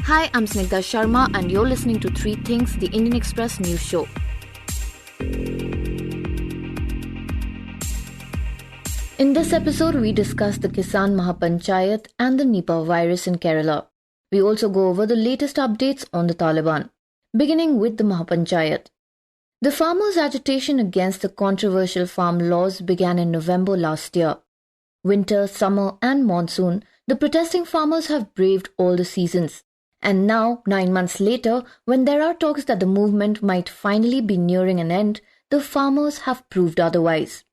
Hi, I'm Snigdha Sharma and you're listening to Three Things, the Indian Express news show. In this episode, we discuss the Kisan Mahapanchayat and the Nipah virus in Kerala. We also go over the latest updates on the Taliban, beginning with the Mahapanchayat. The farmers' agitation against the controversial farm laws began in November last year. Winter, summer and monsoon, the protesting farmers have braved all the seasons. And now, 9 months later, when there are talks that the movement might finally be nearing an end, the farmers have proved otherwise.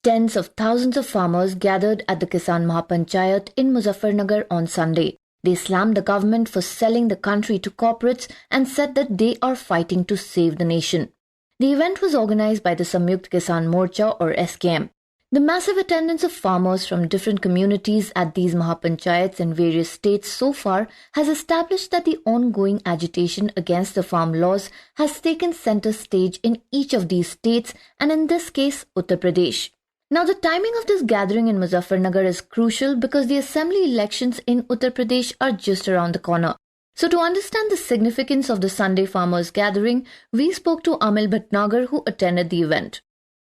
Tens of thousands of farmers gathered at the Kisan Mahapanchayat in Muzaffarnagar on Sunday. They slammed the government for selling the country to corporates and said that they are fighting to save the nation. The event was organized by the Samyukt Kisan Morcha or SKM. The massive attendance of farmers from different communities at these Mahapanchayats in various states so far has established that the ongoing agitation against the farm laws has taken center stage in each of these states and in this case Uttar Pradesh. Now the timing of this gathering in Muzaffarnagar is crucial because the assembly elections in Uttar Pradesh are just around the corner. So to understand the significance of the Sunday farmers gathering, we spoke to Amil Bhatnagar who attended the event.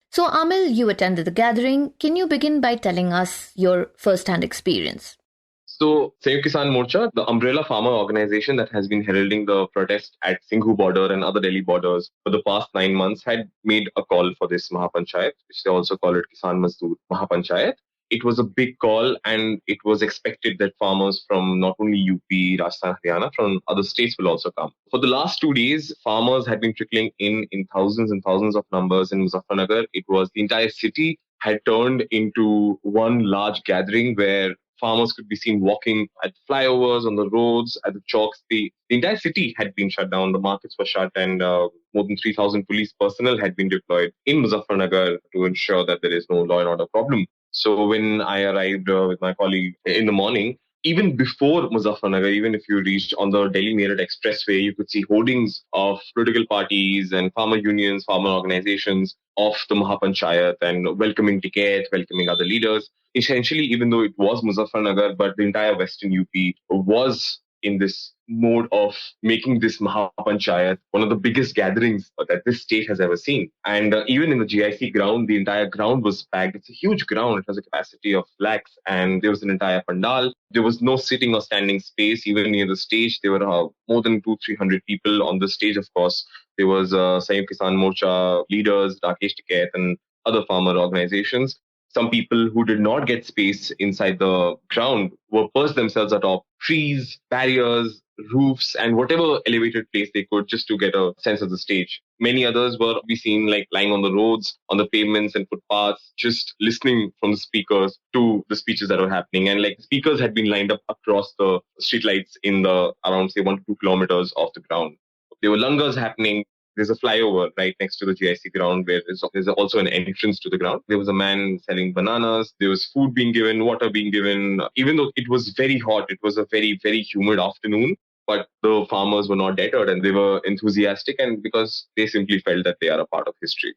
So Amil, you attended the gathering. Can you begin by telling us your first-hand experience? So, Samyukt Kisan Morcha, the umbrella farmer organization that has been heralding the protest at Singhu border and other Delhi borders for the past 9 months, had made a call for this Mahapanchayat, which they also call it Kisan Mazdoor Mahapanchayat. It was a big call and it was expected that farmers from not only UP, Rajasthan, Haryana, from other states will also come. For the last 2 days, farmers had been trickling in thousands and thousands of numbers in Muzaffarnagar. It was the entire city had turned into one large gathering where farmers could be seen walking at flyovers, on the roads, at the chalks. The entire city had been shut down. The markets were shut and more than 3,000 police personnel had been deployed in Muzaffarnagar to ensure that there is no law and order problem. So when I arrived with my colleague in the morning, even before Muzaffarnagar, even if you reached on the Delhi-Meerut Expressway, you could see hoardings of political parties and farmer unions, farmer organizations of the Mahapanchayat and welcoming Tiket, welcoming other leaders. Essentially, even though it was Muzaffarnagar, but the entire Western UP was in this mode of making this Mahapanchayat one of the biggest gatherings that this state has ever seen. And even in the GIC ground, the entire ground was packed. It's a huge ground. It has a capacity of lakhs and there was an entire pandal. There was no sitting or standing space. Even near the stage, there were more than 200-300 people on the stage, of course. There was Samyukt Kisan Morcha leaders, Rakesh Tiket and other farmer organizations. Some people who did not get space inside the ground were perched themselves atop trees, barriers, roofs, and whatever elevated place they could just to get a sense of the stage. Many others were be seen like lying on the roads, on the pavements and footpaths, just listening from the speakers to the speeches that were happening. And like speakers had been lined up across the streetlights in the around say 1 to 2 kilometers off the ground. There were langars happening. There's a flyover right next to the GIC ground where there's also an entrance to the ground. There was a man selling bananas. There was food being given, water being given. Even though it was very hot, it was a very, very humid afternoon. But the farmers were not deterred and they were enthusiastic and because they simply felt that they are a part of history.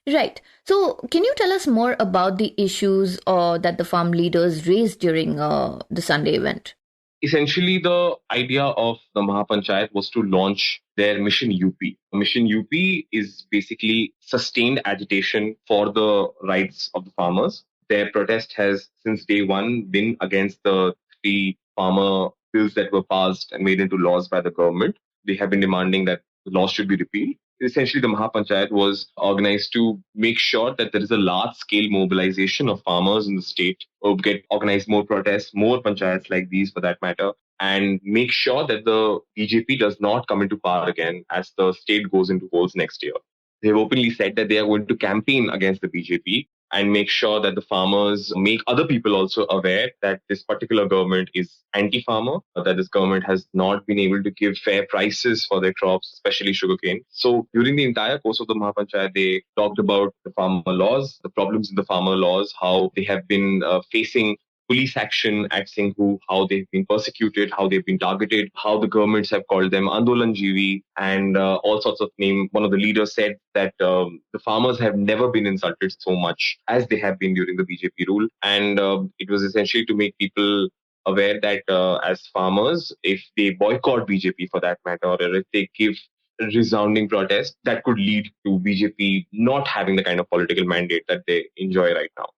Right. So can you tell us more about the issues that the farm leaders raised during the Sunday event? Essentially, the idea of the Mahapanchayat was to launch their Mission UP. Mission UP is basically sustained agitation for the rights of the farmers. Their protest has, since day one, been against the 3 farmer bills that were passed and made into laws by the government. They have been demanding that the laws should be repealed. Essentially, the Mahapanchayat was organized to make sure that there is a large-scale mobilization of farmers in the state, or get organized more protests, more panchayats like these for that matter, and make sure that the BJP does not come into power again as the state goes into polls next year. They've openly said that they are going to campaign against the BJP and make sure that the farmers make other people also aware that this particular government is anti-farmer, that this government has not been able to give fair prices for their crops, especially sugarcane. So during the entire course of the Mahapanchayat, they talked about the farmer laws, the problems in the farmer laws, how they have been facing police action at Singhu, how they've been persecuted, how they've been targeted, how the governments have called them Andolanjeevi, and all sorts of names. One of the leaders said that the farmers have never been insulted so much as they have been during the BJP rule. And it was essentially to make people aware that as farmers, if they boycott BJP for that matter, or if they give resounding protest, that could lead to BJP not having the kind of political mandate that they enjoy right now.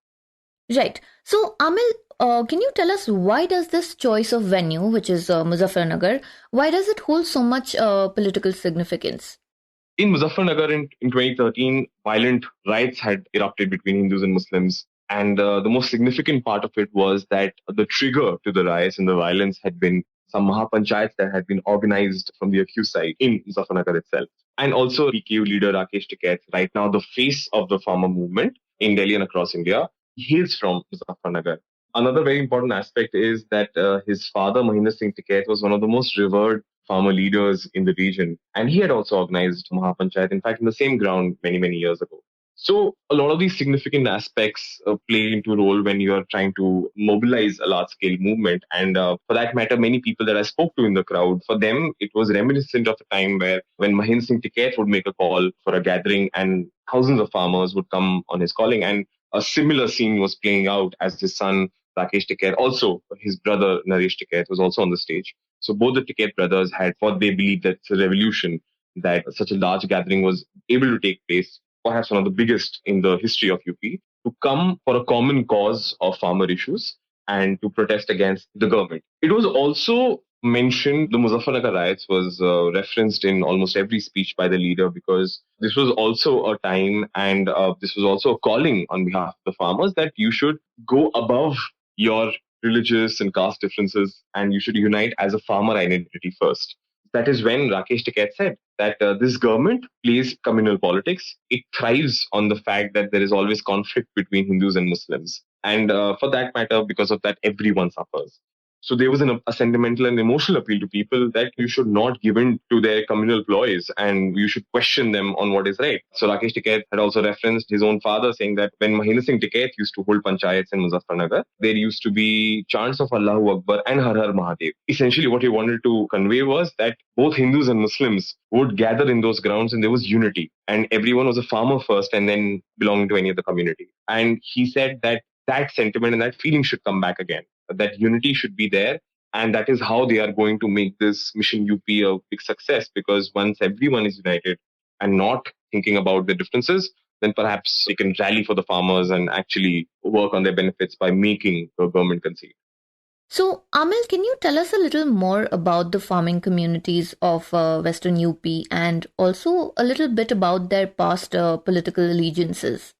Right. So, Amil, can you tell us why does this choice of venue, which is Muzaffarnagar, why does it hold so much political significance? In Muzaffarnagar in 2013, violent riots had erupted between Hindus and Muslims. And the most significant part of it was that the trigger to the riots and the violence had been some Mahapanchayats that had been organized from the accused side in Muzaffarnagar itself. And also PKU leader Rakesh Tikait, right now the face of the farmer movement in Delhi and across India, he hails from Muzaffarnagar. Another very important aspect is that his father, Mahinder Singh Tikait, was one of the most revered farmer leaders in the region. And he had also organized Mahapanchayat, in fact, in the same ground many, many years ago. So a lot of these significant aspects play into role when you are trying to mobilize a large-scale movement. And for that matter, many people that I spoke to in the crowd, for them, it was reminiscent of a time where when Mahinder Singh Tikait would make a call for a gathering and thousands of farmers would come on his calling. And a similar scene was playing out as his son, Rakesh Tikait, also his brother, Naresh Tikait, was also on the stage. So both the Tikait brothers had what they believed that it's a revolution, that such a large gathering was able to take place, perhaps one of the biggest in the history of UP, to come for a common cause of farmer issues and to protest against the government. It was also mentioned, the Muzaffarnagar riots was referenced in almost every speech by the leader, because this was also a time and this was also a calling on behalf of the farmers that you should go above your religious and caste differences and you should unite as a farmer identity first. That is when Rakesh Tikait said that this government plays communal politics. It thrives on the fact that there is always conflict between Hindus and Muslims. And for that matter, because of that, everyone suffers. So there was a sentimental and emotional appeal to people that you should not give in to their communal ploys and you should question them on what is right. So Rakesh Tikait had also referenced his own father saying that when Mahinder Singh Tikait used to hold panchayats in Muzaffarnagar, there used to be chants of Allahu Akbar and Har Har Mahadev. Essentially what he wanted to convey was that both Hindus and Muslims would gather in those grounds and there was unity. And everyone was a farmer first and then belonging to any other community. And he said that that sentiment and that feeling should come back again. That unity should be there. And that is how they are going to make this Mission UP a big success, because once everyone is united and not thinking about the differences, then perhaps they can rally for the farmers and actually work on their benefits by making the government concede. So, Amil, can you tell us a little more about the farming communities of Western UP and also a little bit about their past political allegiances?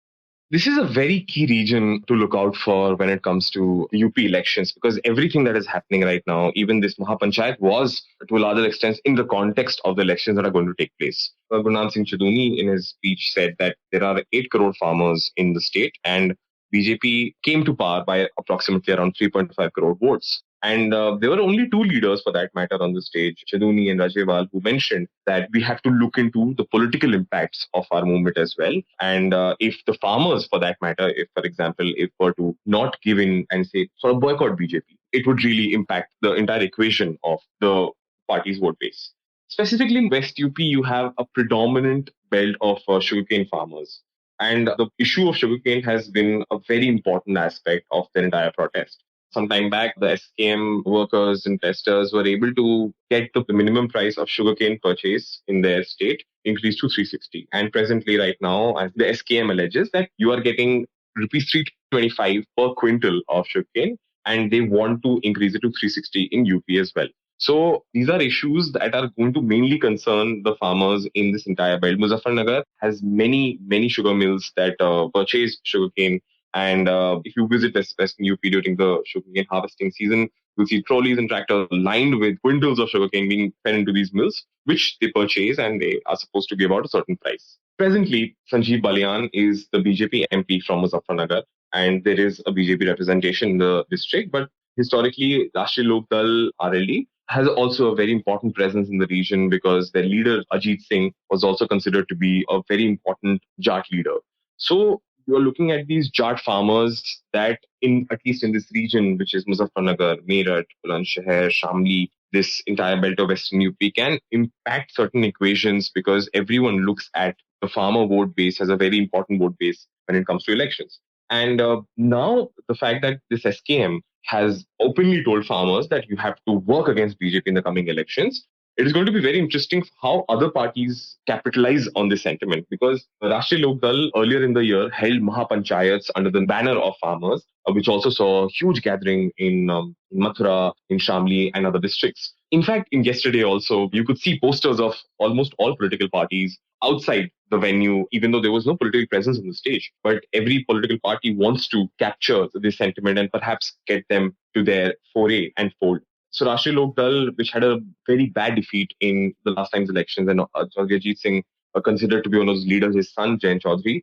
This is a very key region to look out for when it comes to UP elections, because everything that is happening right now, even this Mahapanchayat, was to a larger extent in the context of the elections that are going to take place. Gurnaam Singh Chaduni in his speech said that there are 8 crore farmers in the state and BJP came to power by approximately around 3.5 crore votes. And there were only 2 leaders for that matter on the stage, Chaduni and Rajewal, who mentioned that we have to look into the political impacts of our movement as well. And if the farmers, for that matter, if, for example, if were to not give in and say, sort of boycott BJP, it would really impact the entire equation of the party's vote base. Specifically in West UP, you have a predominant belt of sugarcane farmers. And the issue of sugarcane has been a very important aspect of the entire protest. Some time back, the SKM workers and testers were able to get the minimum price of sugarcane purchase in their state increased to 360. And presently, right now, as the SKM alleges that you are getting rupees 325 per quintal of sugarcane, and they want to increase it to 360 in UP as well. So these are issues that are going to mainly concern the farmers in this entire belt. Muzaffarnagar has many sugar mills that purchase sugarcane. And if you visit Western UP during the sugarcane harvesting season, you'll see trolleys and tractors lined with quintals of sugarcane being fed into these mills, which they purchase and they are supposed to give out a certain price. Presently, Sanjeev Balian is the BJP MP from Muzaffarnagar, and there is a BJP representation in the district. But historically, Rashtriya Lok Dal RLD has also a very important presence in the region because their leader, Ajit Singh, was also considered to be a very important Jat leader. So you're looking at these Jat farmers that, at least in this region, which is Muzaffarnagar, Meerut, Bulandshahr, Shamli, this entire belt of Western UP, can impact certain equations because everyone looks at the farmer vote base as a very important vote base when it comes to elections. And now the fact that this SKM has openly told farmers that you have to work against BJP in the coming elections, it is going to be very interesting how other parties capitalize on this sentiment, because Rashtriya Lok Dal earlier in the year held Mahapanchayats under the banner of farmers, which also saw a huge gathering in Mathura, in Shamli and other districts. In fact, in yesterday also, you could see posters of almost all political parties outside the venue, even though there was no political presence on the stage. But every political party wants to capture this sentiment and perhaps get them to their foray and fold. So Rashtriya Lok Dal, which had a very bad defeat in the last time's elections, and Chaudhary Ajit Singh, considered to be one of those leaders, his son Jayant Chaudhary,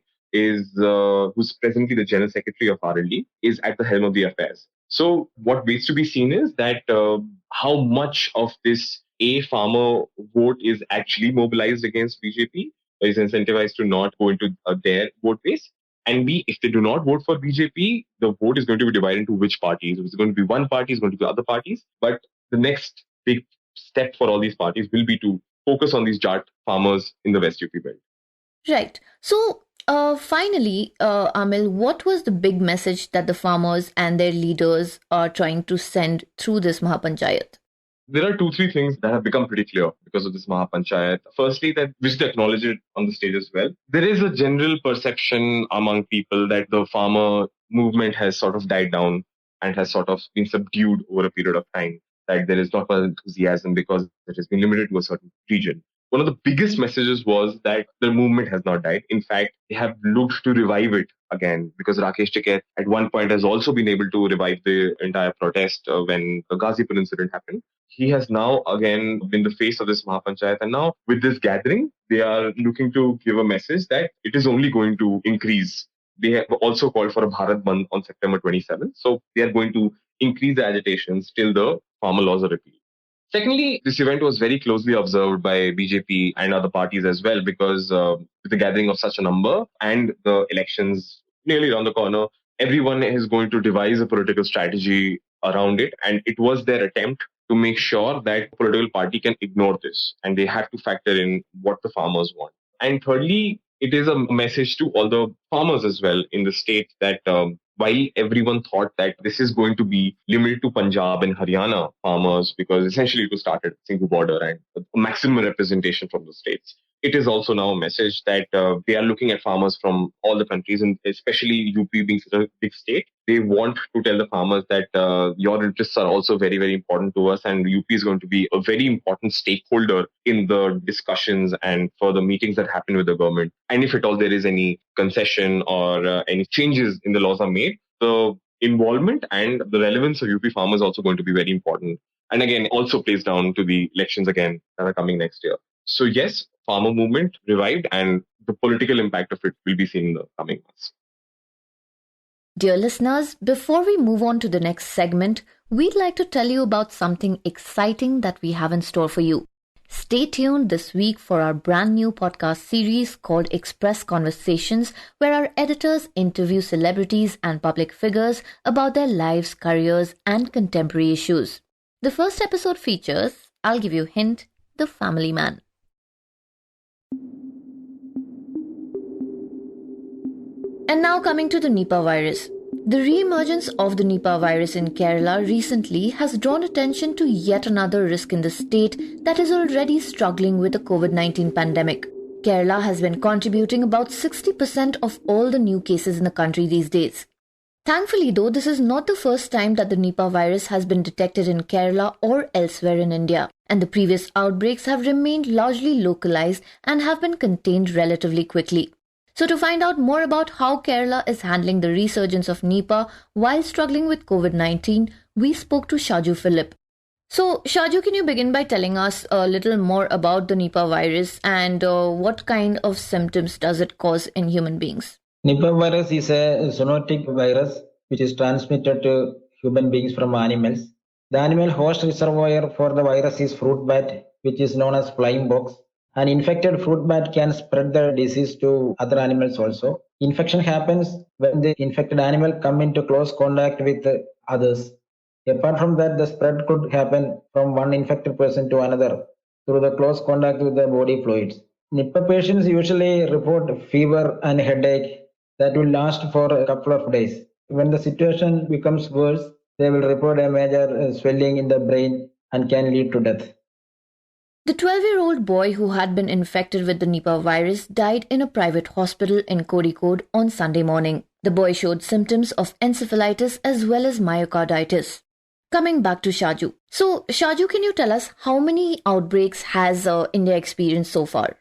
who's presently the General Secretary of RLD, is at the helm of the affairs. So what waits to be seen is that how much of this farmer vote is actually mobilized against BJP, is incentivized to not go into their vote base. And B, if they do not vote for BJP, the vote is going to be divided into which parties. It's going to be one party, it's going to be other parties. But the next big step for all these parties will be to focus on these Jat farmers in the West UP belt. Right. So finally, Amil, what was the big message that the farmers and their leaders are trying to send through this Mahapanchayat? There are 2-3 things that have become pretty clear because of this Mahapanchayat. Firstly, that which they acknowledge it on the stage as well. There is a general perception among people that the farmer movement has sort of died down and has sort of been subdued over a period of time. That there is not much enthusiasm because it has been limited to a certain region. One of the biggest messages was that the movement has not died. In fact, they have looked to revive it again, because Rakesh Tikait at one point has also been able to revive the entire protest when the Ghazipur incident happened. He has now again been the face of this Mahapanchayat, and now with this gathering, they are looking to give a message that it is only going to increase. They have also called for a Bharat Bandh on September 27th. So they are going to increase the agitations till the farmer laws are repealed. Secondly, this event was very closely observed by BJP and other parties as well, because with the gathering of such a number and the elections nearly around the corner, everyone is going to devise a political strategy around it. And it was their attempt to make sure that political party can ignore this, and they have to factor in what the farmers want. And thirdly, it is a message to all the farmers as well in the state that while everyone thought that this is going to be limited to Punjab and Haryana farmers, because essentially it was started at Singhu border and maximum representation from the states, it is also now a message that they are looking at farmers from all the countries, and especially UP being such a big state. They want to tell the farmers that your interests are also very, very important to us, and UP is going to be a very important stakeholder in the discussions and for the meetings that happen with the government. And if at all there is any concession or any changes in the laws are made, the involvement and the relevance of UP farmers is also going to be very important. And again, also plays down to the elections again that are coming next year. So yes, farmer movement revived, and the political impact of it will be seen in the coming months. Dear listeners, before we move on to the next segment, we'd like to tell you about something exciting that we have in store for you. Stay tuned this week for our brand new podcast series called Express Conversations, where our editors interview celebrities and public figures about their lives, careers, and contemporary issues. The first episode features, I'll give you a hint, the family man. And now coming to the Nipah virus. The re-emergence of the Nipah virus in Kerala recently has drawn attention to yet another risk in the state that is already struggling with the COVID-19 pandemic. Kerala has been contributing about 60% of all the new cases in the country these days. Thankfully though, this is not the first time that the Nipah virus has been detected in Kerala or elsewhere in India, and the previous outbreaks have remained largely localized and have been contained relatively quickly. So to find out more about how Kerala is handling the resurgence of Nipah while struggling with COVID-19, we spoke to Shaju Philip. So Shaju, can you begin by telling us a little more about the Nipah virus and what kind of symptoms does it cause in human beings? Nipah virus is a zoonotic virus which is transmitted to human beings from animals. The animal host reservoir for the virus is fruit bat, which is known as flying box. An infected fruit bat can spread the disease to other animals also. Infection happens when the infected animal come into close contact with others. Apart from that, the spread could happen from one infected person to another through the close contact with the body fluids. Nipah patients usually report fever and headache that will last for a couple of days. When the situation becomes worse, they will report a major swelling in the brain and can lead to death. The 12-year-old boy who had been infected with the Nipah virus died in a private hospital in Kozhikode on Sunday morning. The boy showed symptoms of encephalitis as well as myocarditis. Coming back to Shaju. So, Shaju, can you tell us how many outbreaks has India experienced so far?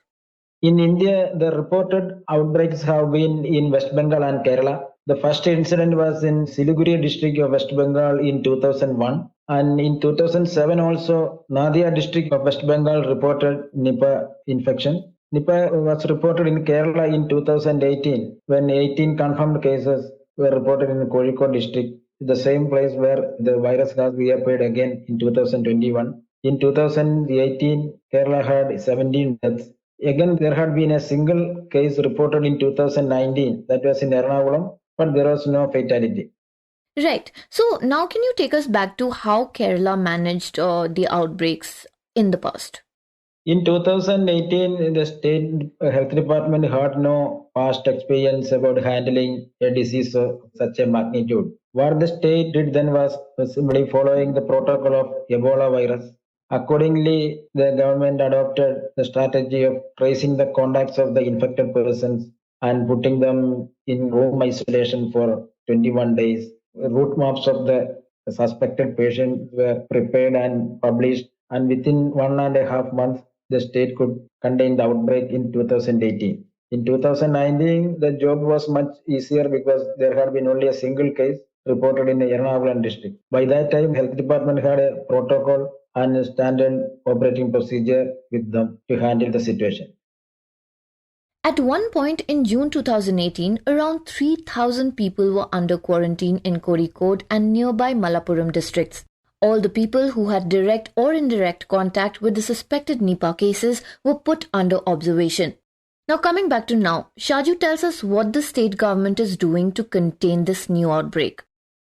In India, the reported outbreaks have been in West Bengal and Kerala. The first incident was in Siliguri district of West Bengal in 2001. And in 2007 also, Nadia district of West Bengal reported Nipah infection. Nipah was reported in Kerala in 2018 when 18 confirmed cases were reported in Kozhikode district, the same place where the virus has reappeared again in 2021. In 2018, Kerala had 17 deaths. Again, there had been a single case reported in 2019, that was in Ernakulam, but there was no fatality. Right. So now can you take us back to how Kerala managed the outbreaks in the past? In 2018, the state health department had no past experience about handling a disease of such a magnitude. What the state did then was simply following the protocol of Ebola virus. Accordingly, the government adopted the strategy of tracing the contacts of the infected persons and putting them in home isolation for 21 days. Route maps of the suspected patients were prepared and published, and within 1.5 months, the state could contain the outbreak in 2018. In 2019, the job was much easier because there had been only a single case reported in the Ernakulam district. By that time, health department had a protocol and a standard operating procedure with them to handle the situation. At one point in June 2018, around 3,000 people were under quarantine in Kozhikode and nearby Malappuram districts. All the people who had direct or indirect contact with the suspected Nipah cases were put under observation. Now coming back to now, Shaju tells us what the state government is doing to contain this new outbreak.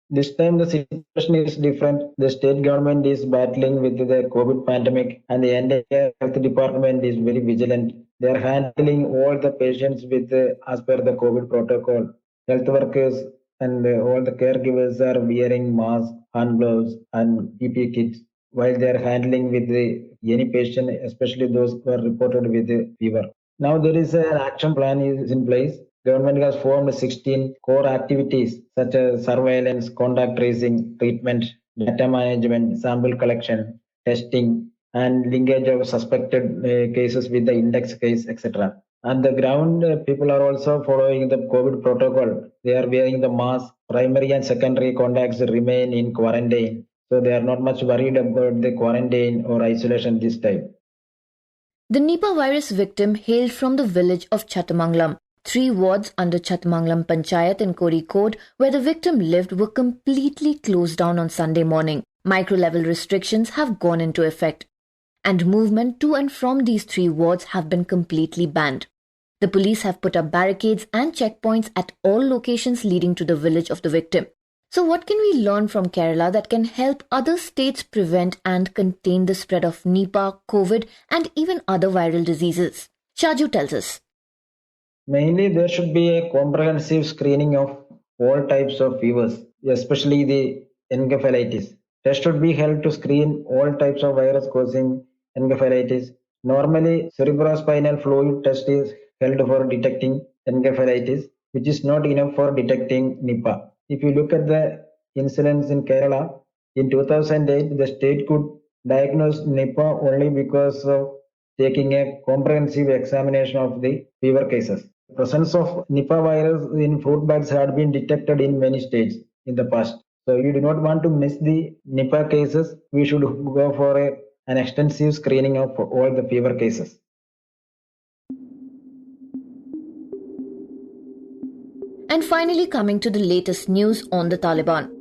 This time the situation is different. The state government is battling with the COVID pandemic and the entire health department is very vigilant. They are handling all the patients with as per the COVID protocol. Health workers and all the caregivers are wearing masks, hand gloves and PPE kits while they are handling with any patient, especially those who are reported with fever. Now there is an action plan is in place. Government has formed 16 core activities such as surveillance, contact tracing, treatment, data management, sample collection, testing, and linkage of suspected cases with the index case, etc. On the ground, people are also following the COVID protocol. They are wearing the mask. Primary and secondary contacts remain in quarantine. So they are not much worried about the quarantine or isolation this time. The Nipah virus victim hailed from the village of Chattamanglam. 3 wards under Chattamanglam Panchayat in Kozhikode, where the victim lived, were completely closed down on Sunday morning. Micro-level restrictions have gone into effect, and movement to and from these 3 wards have been completely banned. The police have put up barricades and checkpoints at all locations leading to the village of the victim. So what can we learn from Kerala that can help other states prevent and contain the spread of Nipah, COVID, and even other viral diseases? Shaju tells us. Mainly, there should be a comprehensive screening of all types of fevers, especially the encephalitis. Tests should be held to screen all types of virus causing encephalitis. Normally, cerebrospinal fluid test is held for detecting encephalitis, which is not enough for detecting Nipah. If you look at the incidents in Kerala, in 2008, the state could diagnose Nipah only because of taking a comprehensive examination of the fever cases. The presence of Nipah virus in fruit bats had been detected in many states in the past. So you do not want to miss the Nipah cases. We should go for an extensive screening of all the fever cases. And finally, coming to the latest news on the Taliban.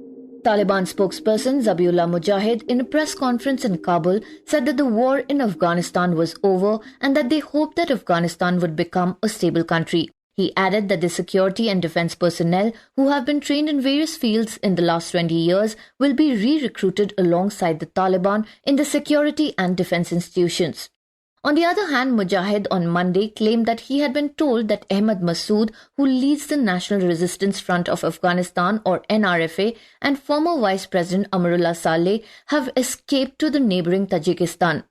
Taliban spokesperson Zabiullah Mujahid in a press conference in Kabul said that the war in Afghanistan was over and that they hoped that Afghanistan would become a stable country. He added that the security and defense personnel who have been trained in various fields in the last 20 years will be re-recruited alongside the Taliban in the security and defense institutions. On the other hand, Mujahid on Monday claimed that he had been told that Ahmad Massoud, who leads the National Resistance Front of Afghanistan or NRFA, and former Vice President Amarullah Saleh have escaped to the neighboring Tajikistan.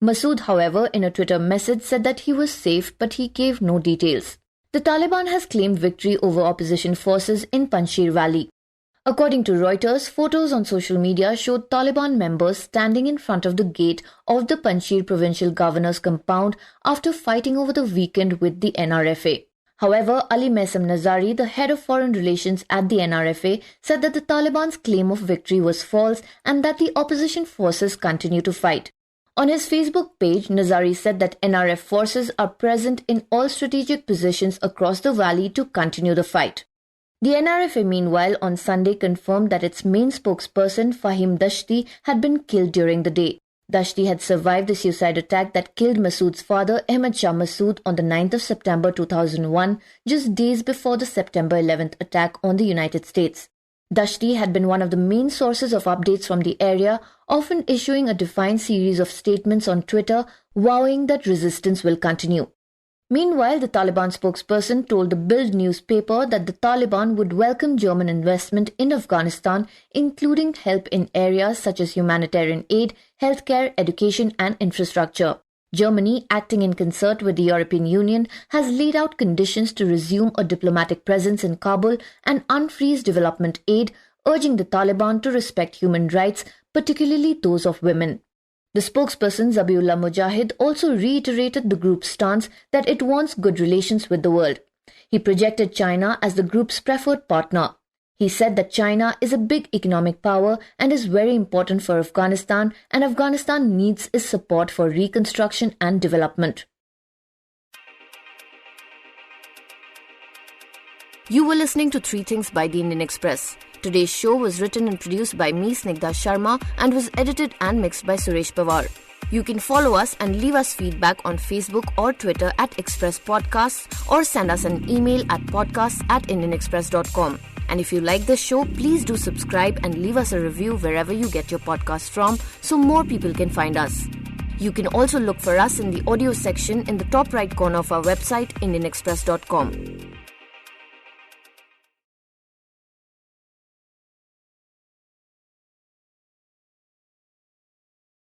Massoud, however, in a Twitter message said that he was safe, but he gave no details. The Taliban has claimed victory over opposition forces in Panjshir Valley. According to Reuters, photos on social media showed Taliban members standing in front of the gate of the Panjshir provincial governor's compound after fighting over the weekend with the NRFA. However, Ali Mehsam Nazari, the head of foreign relations at the NRFA, said that the Taliban's claim of victory was false and that the opposition forces continue to fight. On his Facebook page, Nazari said that NRF forces are present in all strategic positions across the valley to continue the fight. The NRFA, meanwhile, on Sunday confirmed that its main spokesperson, Fahim Dashti, had been killed during the day. Dashti had survived the suicide attack that killed Massoud's father, Ahmad Shah Massoud, on the 9th of September 2001, just days before the September 11th attack on the United States. Dashti had been one of the main sources of updates from the area, often issuing a defined series of statements on Twitter, vowing that resistance will continue. Meanwhile, the Taliban spokesperson told the Bild newspaper that the Taliban would welcome German investment in Afghanistan, including help in areas such as humanitarian aid, healthcare, education and infrastructure. Germany, acting in concert with the European Union, has laid out conditions to resume a diplomatic presence in Kabul and unfreeze development aid, urging the Taliban to respect human rights, particularly those of women. The spokesperson Zabiullah Mujahid also reiterated the group's stance that it wants good relations with the world. He projected China as the group's preferred partner. He said that China is a big economic power and is very important for Afghanistan, and Afghanistan needs its support for reconstruction and development. You were listening to Three Things by the Indian Express. Today's show was written and produced by me, Snigdha Sharma, and was edited and mixed by Suresh Pawar. You can follow us and leave us feedback on Facebook or Twitter at Express Podcasts, or send us an email at podcasts@indianexpress.com. And if you like the show, please do subscribe and leave us a review wherever you get your podcasts from so more people can find us. You can also look for us in the audio section in the top right corner of our website, indianexpress.com.